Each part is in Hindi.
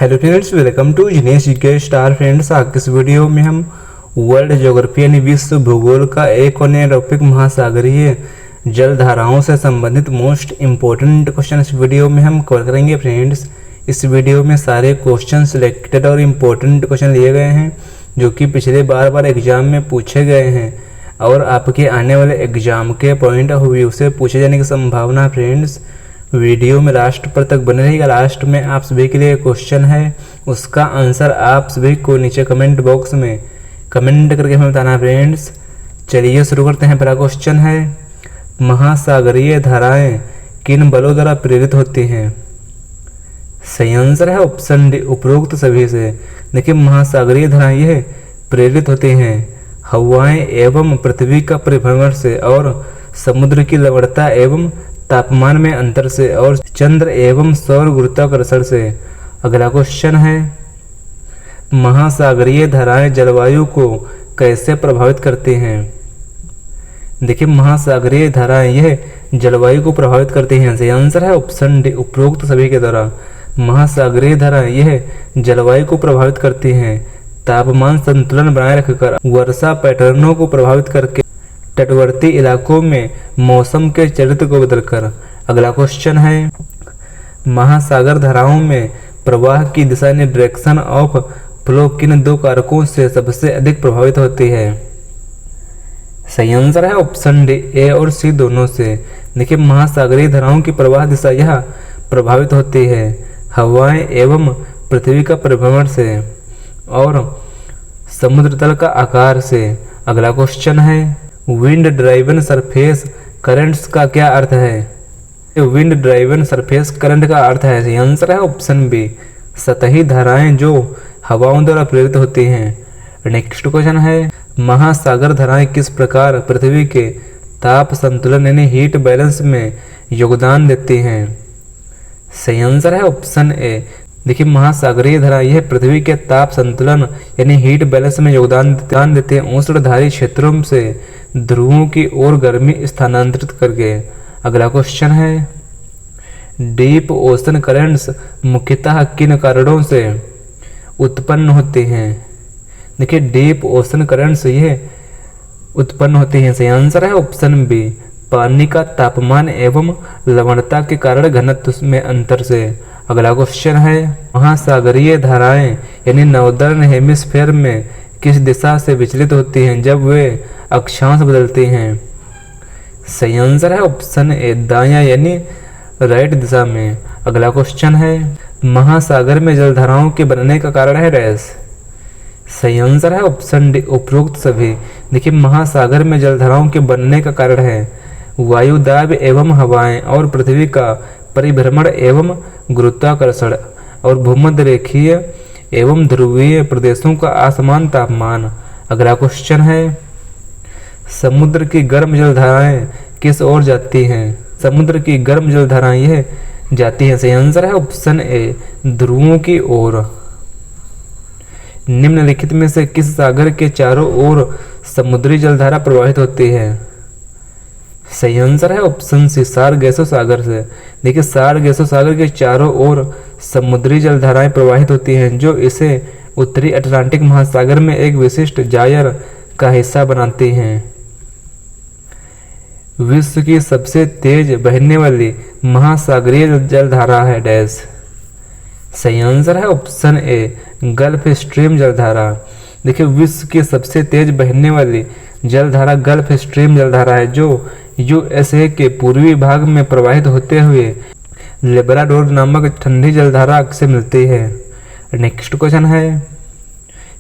Hello friends, welcome to Jinesh के स्टार फ्रेंड्स। आज के इस वीडियो में हम वर्ल्ड ज्योग्राफी यानी विश्व भूगोल का एक और नया टॉपिक महासागरीय जलधाराओं से संबंधित मोस्ट इम्पोर्टेंट क्वेश्चन इस वीडियो में हम कवर करेंगे। फ्रेंड्स, इस वीडियो में सारे क्वेश्चन सिलेक्टेड और इम्पोर्टेंट क्वेश्चन लिए गए हैं जो कि पिछले बार एग्जाम में पूछे गए हैं और आपके आने वाले एग्जाम के पॉइंट ऑफ व्यू से पूछे जाने की संभावना। फ्रेंड्स, वीडियो में लास्ट पर तक बने रहिएगा। लास्ट में आप सभी के लिए क्वेश्चन है, उसका आंसर आप सभी को नीचे कमेंट बॉक्स में कमेंट करके हमें बताना। फ्रेंड्स, चलिए शुरू करते हैं। पहला क्वेश्चन है, महासागरीय धाराएं किन बलों द्वारा प्रेरित होती हैं? सही आंसर है ऑप्शन डी, उपरोक्त सभी से। देखिए, महासागरीय धाराएं यह प्रेरित होती हैं हवाएं एवं पृथ्वी का परिभ्रमण से और समुद्र की लवणता एवं तापमान में अंतर से और चंद्र एवं सौर गुरुत्वाकर्षण से। अगला क्वेश्चन है, महासागरीय धाराएं जलवायु को कैसे प्रभावित करती हैं? देखिए, महासागरीय धाराएं यह जलवायु को प्रभावित करती हैं। सही आंसर है ऑप्शन डी, उपरोक्त सभी के द्वारा। महासागरीय धाराएं यह जलवायु को प्रभावित करती हैं तापमान संतुलन बनाए रखकर, वर्षा पैटर्नों को प्रभावित करके, तटवर्ती इलाकों में मौसम के चरित्र को बदलकर। अगला क्वेश्चन है, महासागर धाराओं में प्रवाह की दिशा यानी डायरेक्शन ऑफ फ्लो किन दो कारकों से सबसे अधिक प्रभावित होती है? सही आंसर है ऑप्शन डी, ए और सी दोनों से। देखिए, महासागरीय धाराओं की प्रवाह दिशा यह प्रभावित होती है हवाएं एवं पृथ्वी का परिभ्रमण से और समुद्र तल का आकार से। अगला क्वेश्चन है, विंड ड्राइवन सरफेस करंट्स का क्या अर्थ है? विंड ड्राइवन सरफेस करंट का अर्थ है, सही आंसर है ऑप्शन बी, सतही धाराएं जो हवाओं द्वारा प्रेरित होती हैं। नेक्स्ट क्वेश्चन है, महासागर धाराएं किस प्रकार पृथ्वी के ताप संतुलन यानी हीट बैलेंस में योगदान देती हैं? सही आंसर है ऑप्शन ए। देखिए, महासागरीय धाराएं यह पृथ्वी के ताप संतुलन यानी हीट बैलेंस में योगदान देते हैं उष्णधारी क्षेत्रों से ध्रुवों की ओर गर्मी स्थानांतरित करके। अगला क्वेश्चन है, डीप ओशन करंट्स मुख्यतः किन कारणों से उत्पन्न होते हैं? देखिए, डीप ओशन करंट्स यह उत्पन्न होते हैं। सही आंसर है ऑप्शन बी, पानी का तापमान एवं लवणता के कारण घनत्व में अंतर से। अगला क्वेश्चन है, महासागरीय धाराएं यानी नॉर्दर्न हेमिस्फेयर में किस दिशा से विचलित होती हैं जब वे अक्षांश बदलती हैं? सही आंसर है ऑप्शन ए, दायां यानी राइट दिशा में। अगला क्वेश्चन है, महासागर में जलधाराओं के बनने का कारण है डैश। सही आंसर है ऑप्शन डी, उपरोक्त सभी। देखिए, महासागर में जलधाराओं के बनने का कारण है वायुदाब एवं हवाएं और पृथ्वी का परिभ्रमण एवं गुरुत्वाकर्षण और भूमध्य रेखीय एवं ध्रुवीय प्रदेशों का असमान तापमान। अगला क्वेश्चन है, समुद्र की गर्म जलधाराएं किस ओर जाती हैं? समुद्र की गर्म जलधाराएं यह जाती हैं, सही आंसर है ऑप्शन ए, ध्रुवों की ओर। निम्नलिखित में से किस सागर के चारों ओर समुद्री जलधारा प्रवाहित होती है? सही आंसर है ऑप्शन सी, सारगेसो सागर से। देखिए, सारगेसो सागर के चारों ओर समुद्री जलधाराएं प्रवाहित होती हैं जो इसे उत्तरी अटलांटिक महासागर में एक विशिष्ट जायर का हिस्सा बनाती हैं। विश्व की सबसे तेज बहने वाली महासागरीय जलधारा है डैश। सही आंसर है ऑप्शन ए, गल्फ स्ट्रीम जलधारा। देखिए, विश्व की सबसे तेज बहने वाली जलधारा गल्फ स्ट्रीम जलधारा है जो यूएसए के पूर्वी भाग में प्रवाहित होते हुए लेब्राडोर नामक ठंडी जलधारा से मिलती है। नेक्स्ट क्वेश्चन है,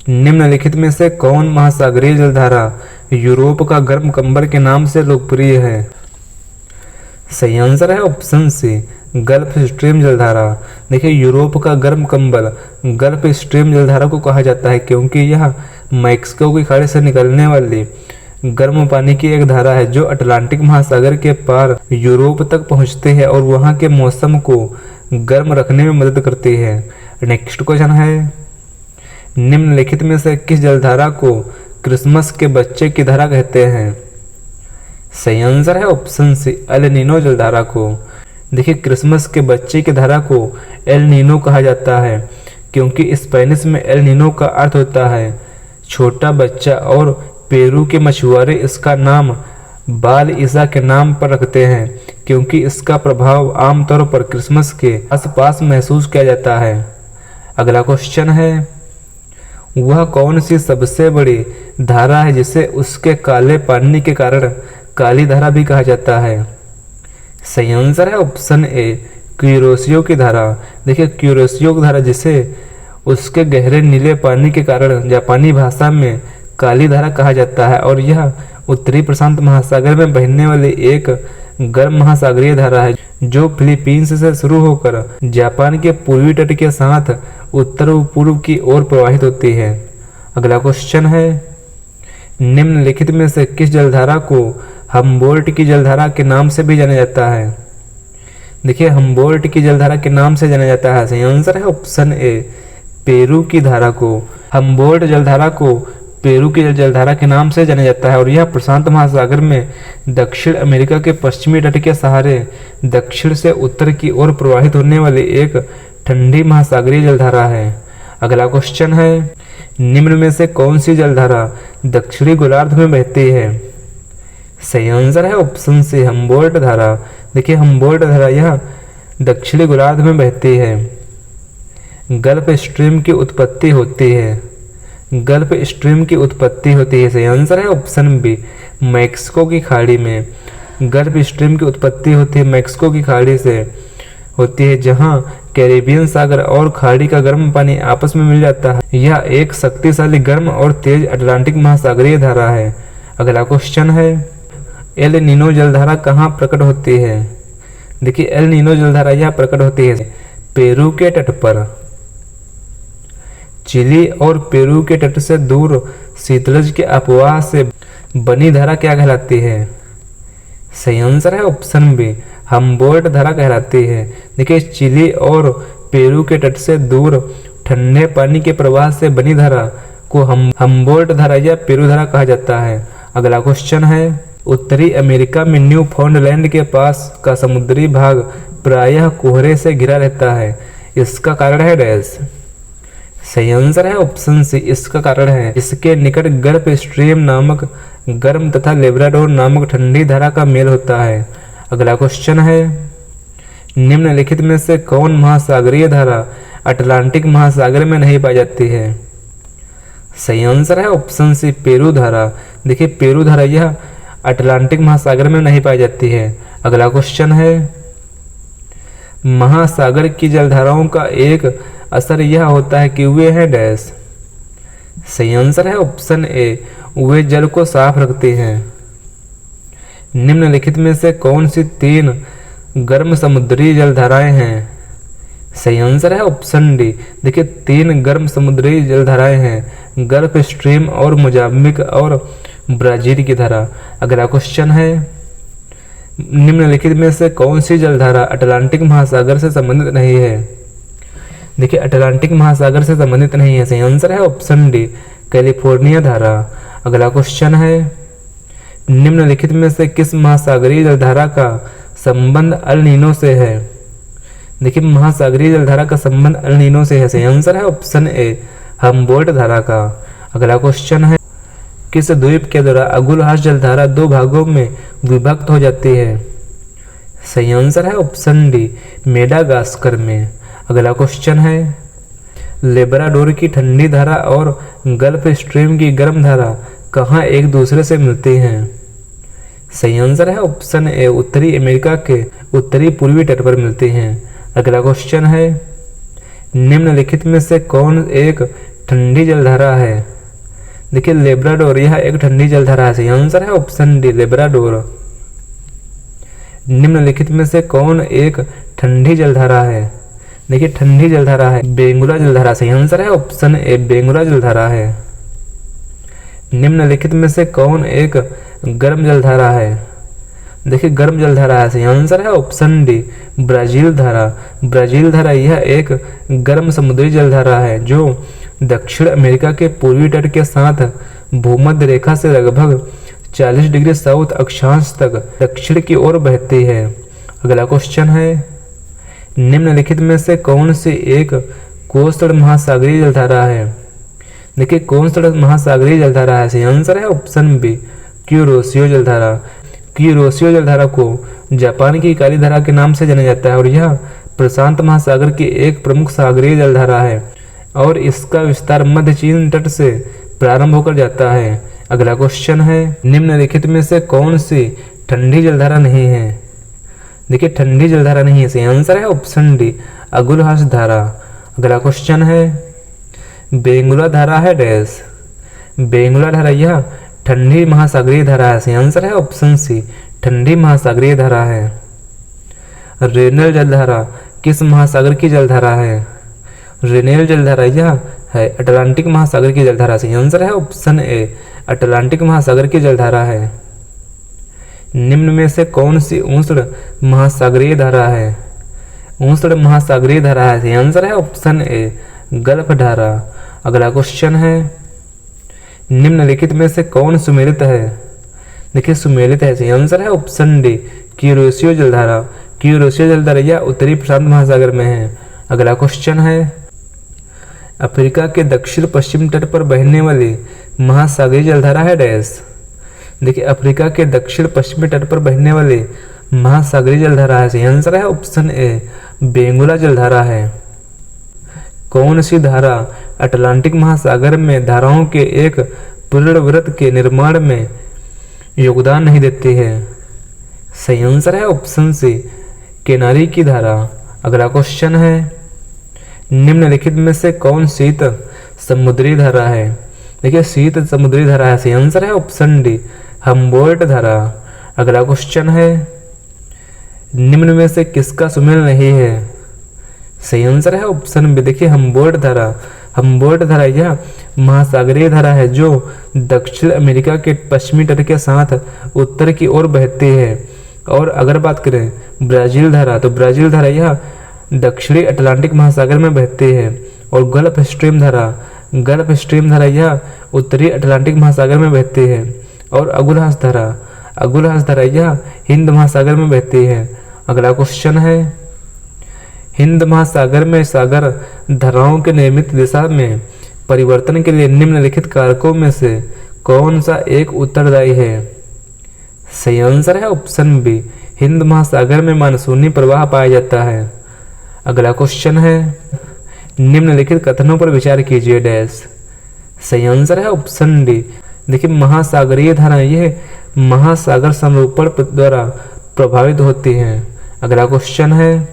निम्नलिखित में से कौन महासागरीय जलधारा यूरोप का गर्म कंबल के नाम से लोकप्रिय है? सही आंसर है ऑप्शन सी, गल्फ स्ट्रीम जलधारा। देखिए, यूरोप का गर्म कंबल गल्फ स्ट्रीम जलधारा को कहा जाता है क्योंकि यह मैक्सिको की खाड़ी से निकलने वाली गर्म पानी की एक धारा है जो अटलांटिक महासागर के पार यूरोप तक पहुंचती है और वहां के मौसम को गर्म रखने में मदद करती है। नेक्स्ट क्वेश्चन है, निम्नलिखित में से किस जलधारा को क्रिसमस के बच्चे की धारा कहते हैं? सही आंसर है ऑप्शन सी, एल नीनो जलधारा को। देखिए, क्रिसमस के बच्चे की धारा को एल नीनो कहा जाता है क्योंकि स्पेनिश में एल नीनो का अर्थ होता है छोटा बच्चा, और पेरू के मछुआरे इसका नाम बाल ईसा के नाम पर रखते हैं क्योंकि इसका प्रभाव आमतौर पर क्रिसमस के आसपास महसूस किया जाता है। अगला क्वेश्चन है, वह कौन सी सबसे बड़ी धारा है जिसे उसके काले पानी के कारण काली धारा भी कहा जाता है? सही आंसर है ऑप्शन ए, क्यूरोसियो की धारा। देखिए, क्यूरोसियो की धारा जिसे उसके गहरे नीले पानी के कारण जापानी भाषा में काली धारा कहा जाता है, और यह उत्तरी प्रशांत महासागर में बहने वाली एक गर्म महासागरीय धारा है जो फिलीपींस से शुरू होकर जापान के पूर्वी तट के साथ उत्तर पूर्व की ओर प्रवाहित होती है। अगला क्वेश्चन है, निम्नलिखित में से किस जलधारा को हम्बोल्ट की जलधारा के नाम से भी जाना जाता है? देखिए, हम्बोल्ट की जलधारा के नाम से जाना जाता है। सही आंसर है ऑप्शन ए, पेरू की धारा को। हम्बोल्ट जलधारा को पेरू की जलधारा के नाम से जाना जाता है, और यह प्रशांत महासागर में दक्षिण अमेरिका के पश्चिमी तट के सहारे दक्षिण से उत्तर की ओर प्रवाहित होने वाली एक ठंडी महासागरीय जलधारा है। अगला क्वेश्चन है, निम्न में से कौन सी जलधारा दक्षिणी गोलार्ध में बहती है? सही आंसर है ऑप्शन सी, हम्बोल्ट धारा। देखिए, हम्बोल्ट धारा यह दक्षिणी गोलार्ध में बहती है। गल्फ स्ट्रीम की उत्पत्ति होती है। गल्फ स्ट्रीम की उत्पत्ति होती है। सही आंसर है ऑप्शन बी, मैक्सिको की खाड़ी में। गल्फ स्ट्रीम की उत्पत्ति होती है मैक्सिको की खाड़ी से होती है, जहां कैरिबियन सागर और खाड़ी का गर्म पानी आपस में मिल जाता है। यह एक शक्तिशाली गर्म और तेज अटलांटिक महासागरीय धारा है। अगला क्वेश्चन है, एल नीनो जलधारा कहाँ प्रकट होती है? देखिए, एल नीनो जलधारा यह प्रकट होती है पेरू के तट पर। चिली और पेरू के तट से दूर शीतलज के अपवाह से बनी धारा क्या कहलाती है? सही आंसर है ऑप्शन बी, हम्बोल्ट धारा कहलाती है। देखिए, चिली और पेरू के तट से दूर ठंडे पानी के प्रवाह से बनी धारा को हम्बोल्ट धारा या पेरू धारा कहा जाता है। अगला क्वेश्चन है, उत्तरी अमेरिका में न्यू फाउंडलैंड के पास का समुद्री भाग प्रायः कोहरे से घिरा रहता है, इसका कारण है डैश। सही आंसर है ऑप्शन सी, इसका कारण है इसके निकट गल्फ स्ट्रीम नामक गर्म तथा लेब्राडोर नामक ठंडी धारा का मेल होता है। अगला क्वेश्चन है, निम्नलिखित में से कौन महासागरीय धारा अटलांटिक महासागर में नहीं पाई जाती है? सही आंसर है ऑप्शन सी, पेरू धारा। देखिए, पेरू धारा यह अटलांटिक महासागर में नहीं पाई जाती है। अगला क्वेश्चन है, महासागर की जलधाराओं का एक असर यह होता है कि वे हैं डैश। सही आंसर है ऑप्शन ए, वे जल को साफ रखते हैं। निम्नलिखित में से कौन सी तीन गर्म समुद्री जलधाराएं हैं? सही आंसर है ऑप्शन डी। देखिए, तीन गर्म समुद्री जलधाराएं हैं, गल्फ स्ट्रीम और मोजाम्बिक और ब्राजील की धारा। अगला क्वेश्चन है, निम्नलिखित में से कौन सी जलधारा अटलांटिक महासागर से संबंधित नहीं है? देखिए, अटलांटिक महासागर से संबंधित नहीं है। सही आंसर है ऑप्शन डी, कैलिफोर्निया धारा। अगला क्वेश्चन है, निम्नलिखित में से किस महासागरीय जलधारा का संबंध अल नीनो से है? देखिए, महासागरीय जलधारा का संबंध अल नीनो से है। सही आंसर है ऑप्शन ए, हम्बोल्ट धारा का। अगला क्वेश्चन है, किस द्वीप के द्वारा अगुलहास जलधारा दो भागों में विभक्त हो जाती है? सही आंसर है ऑप्शन डी, मेडागास्कर में। अगला क्वेश्चन है, लेब्राडोर की ठंडी धारा और गल्फ स्ट्रीम की गर्म धारा कहाँ एक दूसरे से मिलती हैं? सही आंसर है ऑप्शन ए, उत्तरी अमेरिका के उत्तरी पूर्वी तट पर मिलती हैं। अगला क्वेश्चन है, निम्नलिखित में से कौन एक ठंडी जलधारा है? देखिए, लेब्राडोर यह एक ठंडी जलधारा है। सही आंसर है ऑप्शन डी, लेब्राडोर। निम्नलिखित में से कौन एक ठंडी जलधारा है? देखिए, ठंडी जलधारा है बेंगुरा जलधारा। सही आंसर है ऑप्शन ए, बेंगुरा जलधारा है। निम्नलिखित में से कौन एक गर्म जलधारा है? देखिए, गर्म जलधारा है। सही आंसर है ऑप्शन डी, ब्राजील धारा। ब्राजील धारा यह एक गर्म समुद्री जलधारा है जो दक्षिण अमेरिका के पूर्वी तट के साथ भूमध्य रेखा से लगभग 40 डिग्री साउथ अक्षांश तक दक्षिण की ओर बहती है। अगला क्वेश्चन है, निम्नलिखित में से कौन सी एक कौन सा महासागरीय जलधारा है? देखिए कौन सा महासागरीय जलधारा है? सही आंसर है ऑप्शन बी क्यूरोशियो जलधारा। क्यूरोशियो जलधारा को जापान की काली धारा के नाम से जाना जाता है और यह प्रशांत महासागर की एक प्रमुख सागरीय जलधारा है और इसका विस्तार मध्य चीन तट से प्रारंभ होकर जाता है। अगला क्वेश्चन है, निम्नलिखित में से कौन सी ठंडी जलधारा नहीं है? देखिए ठंडी जलधारा नहीं है, सही आंसर है ऑप्शन डी अगुलहास धारा। अगला क्वेश्चन है, बेंगुला धारा है डैश। बेंगुला धारा यह ठंडी महासागरीय धारा है, सही आंसर है ऑप्शन सी ठंडी महासागरीय धारा है। रेनल जलधारा किस महासागर की जलधारा है? रेनल जलधारा यह है अटलांटिक महासागर की जलधारा, सही आंसर है ऑप्शन ए अटलांटिक महासागर की जलधारा है। निम्न में से कौन सी उष्ण महासागरीय धारा है? उष्ण महासागरीय धारा है, सही आंसर है ऑप्शन ए गल्फ धारा। अगला क्वेश्चन है, निम्नलिखित में से कौन सुमेलित है? देखिए सुमेलित है, सही आंसर है ऑप्शन डी क्यूरोशियो जलधारा। क्यूरोशियो जलधारा यह उत्तरी प्रशांत महासागर में है। अगला क्वेश्चन है, अफ्रीका के दक्षिण पश्चिम तट पर बहने वाली महासागरीय जलधारा है डैश। देखिए अफ्रीका के दक्षिण पश्चिमी तट पर बहने वाली महासागरीय जलधारा है, सही आंसर है ऑप्शन ए बेंगुला जलधारा है। कौन सी धारा अटलांटिक महासागर में धाराओं के एक पूर्णवृत्त के निर्माण में योगदान नहीं देती है? सही आंसर है ऑप्शन सी केनारी की धारा। अगला क्वेश्चन है, निम्नलिखित में से कौन शीत समुद्री धारा है? देखिए शीत समुद्री धारा है, सही आंसर है ऑप्शन डी हम्बोल्ट धारा। अगला क्वेश्चन है, निम्न में से किसका सुमेल नहीं है? सही आंसर है ऑप्शन बी देखिए हम्बोल्ट धारा। हम्बोल्ट धारा यह महासागरीय धारा है जो दक्षिण अमेरिका के पश्चिमी तट के साथ उत्तर की ओर बहती है। और अगर बात करें ब्राजील धारा, तो ब्राजील धारा यह दक्षिणी अटलांटिक महासागर में बहती है। और गल्फ स्ट्रीम धारा यह उत्तरी अटलांटिक महासागर में बहती है। और अगुलहास धारा यह हिंद महासागर में बहती है। अगला क्वेश्चन है, हिंद महासागर में सागर धाराओं के निर्मित दिशा में परिवर्तन के लिए निम्नलिखित कारकों में से कौन सा एक उत्तरदायी है? सही आंसर है ऑप्शन बी हिंद महासागर में मानसूनी प्रवाह पाया जाता है। अगला क्वेश्चन है, निम्नलिखित कथनों पर विचार कीजिए डैश। सही आंसर है ऑप्शन डी देखिए महासागरीय धाराएं यह महासागर समरूपण द्वारा प्रभावित होती हैं। अगला क्वेश्चन है,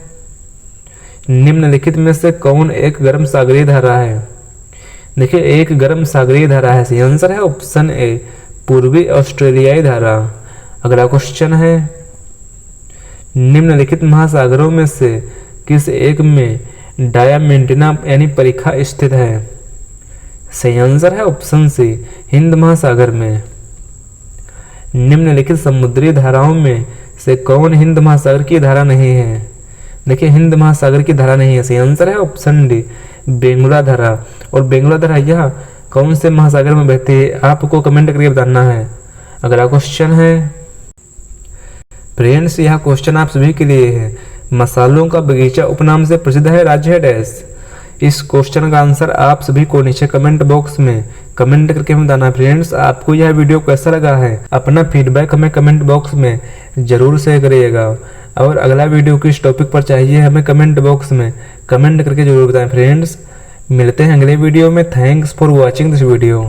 निम्नलिखित में से कौन एक गर्म सागरीय धारा है? देखिए एक गर्म सागरीय धारा है, सही आंसर है ऑप्शन ए पूर्वी ऑस्ट्रेलियाई धारा। अगला क्वेश्चन है, निम्नलिखित महासागरों में से किस एक में डायामेंटिना यानी परिखा स्थित है? सही आंसर है ऑप्शन सी हिंद महासागर में। निम्नलिखित समुद्री धाराओं में से कौन हिंद महासागर की धारा नहीं है? देखिए हिंद महासागर की धारा नहीं है, सही आंसर है ऑप्शन डी बेंगुला धारा। और बेंगुला धारा यह कौन से महासागर में बहती है आपको कमेंट करके बताना है। अगला क्वेश्चन है, फ्रेंड्स यह क्वेश्चन आप सभी के लिए है। मसालों का बगीचा उपनाम से प्रसिद्ध है राज्य है डैश। इस क्वेश्चन का आंसर आप सभी को नीचे कमेंट बॉक्स में कमेंट करके हमें बताना। फ्रेंड्स आपको यह वीडियो कैसा लगा है अपना फीडबैक हमें कमेंट बॉक्स में जरूर शेयर करिएगा। और अगला वीडियो किस टॉपिक पर चाहिए हमें कमेंट बॉक्स में कमेंट करके जरूर बताएं। फ्रेंड्स मिलते हैं अगले वीडियो में। Thanks for watching this video.